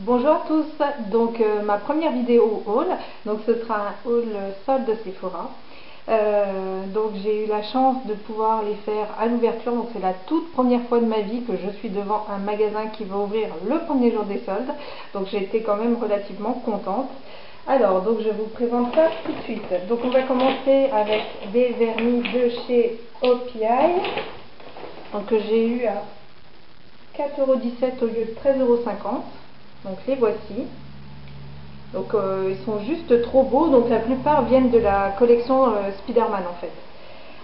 Bonjour à tous, donc ma première vidéo haul, donc ce sera un haul solde Sephora. Donc j'ai eu la chance de pouvoir les faire à l'ouverture, donc c'est la toute première fois de ma vie que je suis devant un magasin qui va ouvrir le premier jour des soldes, donc j'ai été quand même relativement contente. Alors donc je vous présente ça tout de suite. Donc on va commencer avec des vernis de chez OPI, donc que j'ai eu à 4,17 € au lieu de 13,50 €. Donc les voici. Donc ils sont juste trop beaux. Donc la plupart viennent de la collection Spider-Man en fait.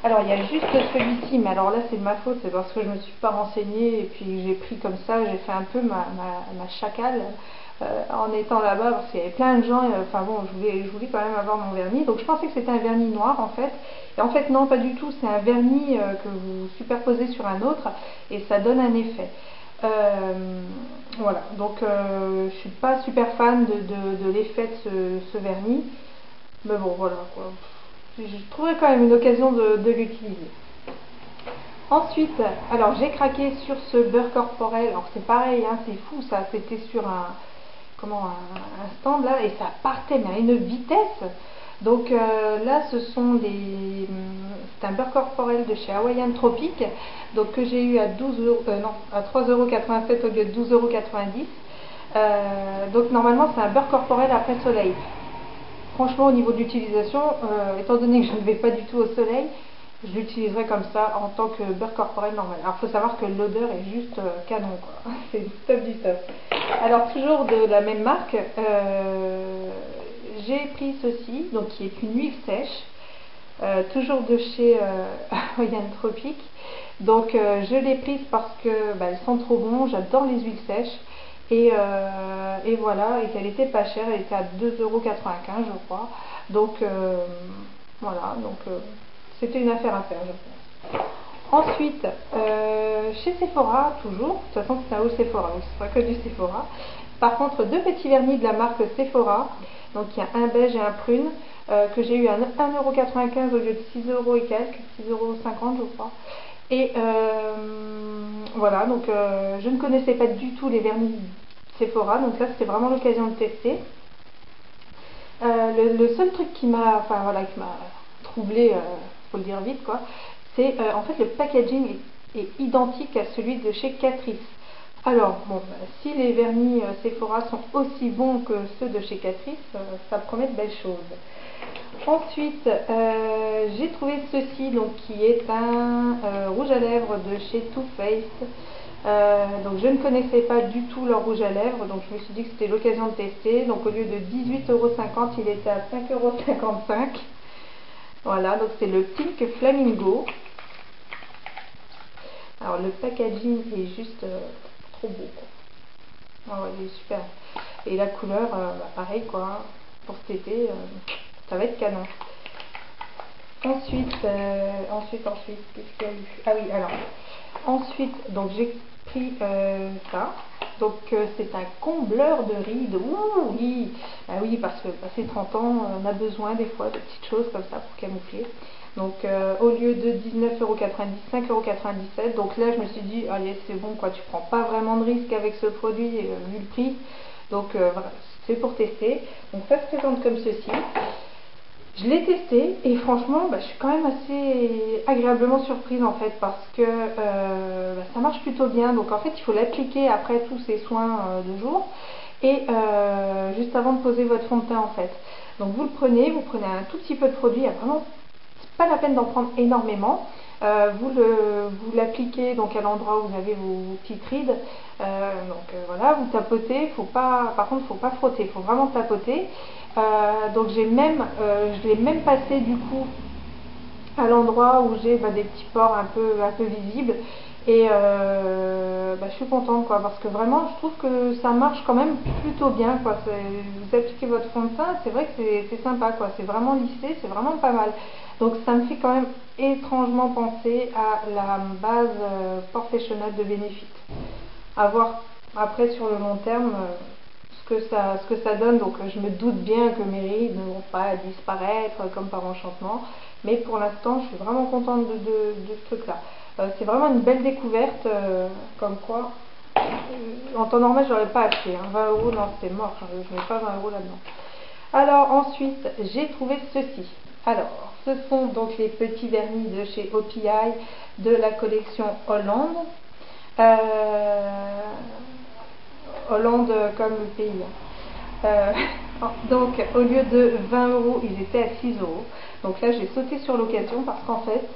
Alors il y a juste celui-ci, mais alors là c'est de ma faute, c'est parce que je ne me suis pas renseignée et puis j'ai pris comme ça, j'ai fait un peu ma chacale en étant là-bas parce qu'il y avait plein de gens. Enfin bon, je voulais quand même avoir mon vernis. Donc je pensais que c'était un vernis noir en fait. Et en fait non, pas du tout, c'est un vernis que vous superposez sur un autre et ça donne un effet. Voilà, donc je suis pas super fan de l'effet de ce vernis, mais bon voilà quoi, je trouverais quand même une occasion de l'utiliser. Ensuite, alors j'ai craqué sur ce beurre corporel. Alors c'est pareil, hein, c'est fou ça, c'était sur un stand là et ça partait mais à une vitesse. Donc là ce sont c'est un beurre corporel de chez Hawaiian Tropic, donc que j'ai eu à 3,87 € au lieu de 12,90 €. Donc normalement c'est un beurre corporel après soleil. Franchement au niveau de l'utilisation, étant donné que je ne vais pas du tout au soleil, je l'utiliserai comme ça en tant que beurre corporel normal. Alors il faut savoir que l'odeur est juste canon quoi, c'est du top du top. Alors toujours de la même marque, j'ai pris ceci, donc qui est une huile sèche, toujours de chez Hawaiian Tropic. Donc je l'ai prise parce que elles sont trop bon, j'adore les huiles sèches. Et voilà, et qu'elle était pas chère, elle était à 2,95 € je crois. Donc voilà, donc c'était une affaire à faire je pense. Ensuite, chez Sephora, toujours, de toute façon c'est un haul Sephora, donc ce sera que du Sephora. Par contre, deux petits vernis de la marque Sephora, donc il y a un beige et un prune, que j'ai eu à 1,95 € au lieu de 6 € et quelques, 6,50 € je crois. Et voilà, donc je ne connaissais pas du tout les vernis Sephora, donc là c'était vraiment l'occasion de tester. Le seul truc qui m'a troublé, faut le dire vite quoi, c'est en fait le packaging est identique à celui de chez Catrice. Alors bon, si les vernis Sephora sont aussi bons que ceux de chez Catrice, ça promet de belles choses. Ensuite, j'ai trouvé ceci, donc qui est un rouge à lèvres de chez Too Faced. Donc je ne connaissais pas du tout leur rouge à lèvres, donc je me suis dit que c'était l'occasion de tester. Donc au lieu de 18,50 €, il était à 5,55 €. Voilà, donc c'est le Pink Flamingo. Alors le packaging est juste trop beau quoi. Ah ouais, il est super. Et la couleur, pareil quoi, hein, pour cet été, ça va être canon. Ensuite, qu'est-ce qu'il y a eu? Ah oui, alors, ensuite, donc j'ai pris ça. Donc c'est un combleur de rides. Ouh, oui, ah oui, parce que passé 30 ans, on a besoin des fois de petites choses comme ça pour camoufler. Donc au lieu de 19,90 €, 5,97 €. Donc là, je me suis dit, allez, c'est bon quoi, tu prends pas vraiment de risque avec ce produit vu le prix. Donc voilà, c'est pour tester. Donc ça se présente comme ceci. Je l'ai testé et franchement je suis quand même assez agréablement surprise en fait parce que ça marche plutôt bien. Donc en fait il faut l'appliquer après tous ces soins de jour et juste avant de poser votre fond de teint en fait. Donc vous prenez un tout petit peu de produit, vraiment pas la peine d'en prendre énormément. Vous l'appliquez donc à l'endroit où vous avez vos petites rides. Voilà, vous tapotez. Par contre, faut pas frotter, il faut vraiment tapoter. Donc je l'ai même passé du coup à l'endroit où j'ai des petits pores un peu visibles. Et je suis contente quoi, parce que vraiment je trouve que ça marche quand même plutôt bien quoi. Vous appliquez votre fond de teint, c'est vrai que c'est sympa quoi, c'est vraiment lissé, c'est vraiment pas mal. Donc ça me fait quand même étrangement penser à la base professionnelle de Benefit. À voir après sur le long terme ce que ça donne. Donc je me doute bien que mes rides ne vont pas disparaître comme par enchantement, mais pour l'instant je suis vraiment contente de ce truc là. C'est vraiment une belle découverte, comme quoi En temps normal, j'aurais pas acheté. Hein. 20 euros, non, c'est mort. Je ne mets pas 20 euros là-dedans. Alors, ensuite, j'ai trouvé ceci. Alors, ce sont donc les petits vernis de chez OPI de la collection Hollande. Hollande comme le pays. Donc, au lieu de 20 euros, ils étaient à 6 euros. Donc là, j'ai sauté sur l'occasion parce qu'en fait,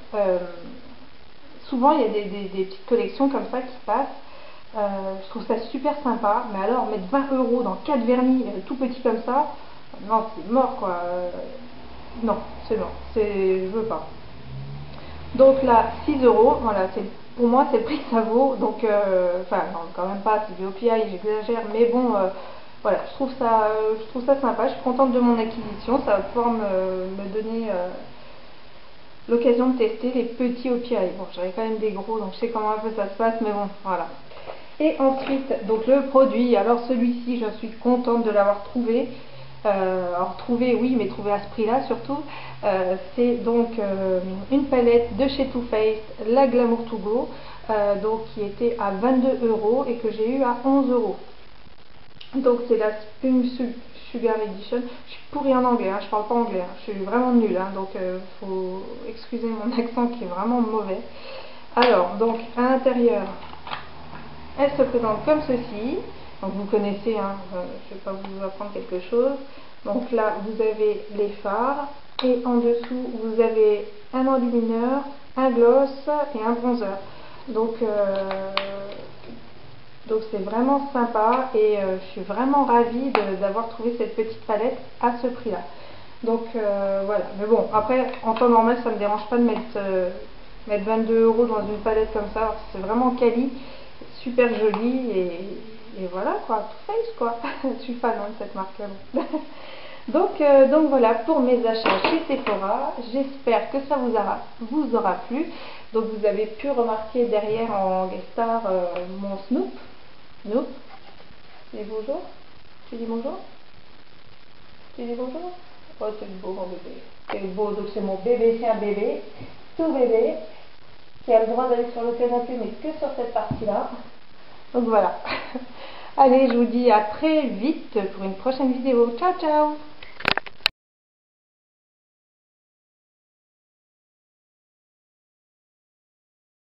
souvent, il y a des petites collections comme ça qui passent. Je trouve ça super sympa. Mais alors, mettre 20 euros dans 4 vernis tout petits comme ça, non, c'est mort quoi. Non, c'est mort. Je veux pas. Donc là, 6 euros, voilà, pour moi, c'est le prix que ça vaut. Donc, enfin, non, quand même pas, c'est du OPI, j'exagère. Mais bon, voilà, je trouve ça sympa. Je suis contente de mon acquisition. Ça va pouvoir me donner l'occasion de tester les petits OPI. Bon, j'aurais quand même des gros, donc je sais comment un peu ça se passe, mais bon, voilà. Et ensuite, donc le produit, alors celui-ci, je suis contente de l'avoir trouvé. Alors trouvé, oui, mais trouvé à ce prix-là surtout. C'est donc une palette de chez Too Faced, la Glamour to Go, donc qui était à 22 euros et que j'ai eu à 11 euros. Donc c'est la Spring Sugar Edition. Je suis pourrie en anglais, hein, je parle pas anglais, hein, je suis vraiment nulle, hein, donc faut excuser mon accent qui est vraiment mauvais. Alors, donc à l'intérieur, elle se présente comme ceci. Donc vous connaissez, hein, je ne vais pas vous apprendre quelque chose. Donc là, vous avez les fards et en dessous, vous avez un enlumineur, un gloss et un bronzer. Donc c'est vraiment sympa et je suis vraiment ravie d'avoir trouvé cette petite palette à ce prix-là. Donc voilà, mais bon, après, en temps normal, ça ne me dérange pas de mettre 22 euros dans une palette comme ça, c'est vraiment quali, super joli et voilà quoi, Too Faced quoi. Je suis fan de cette marque là. Donc voilà pour mes achats chez Sephora. J'espère que ça vous aura plu. Donc vous avez pu remarquer derrière en guest star mon Snoop. Snoop, dis bonjour. Tu dis bonjour? Tu dis bonjour? Oh, c'est beau mon bébé. C'est beau, donc c'est mon bébé, c'est un bébé, tout bébé, qui a le droit d'aller sur le canapé, mais que sur cette partie-là. Donc voilà. Allez, je vous dis à très vite pour une prochaine vidéo. Ciao, ciao!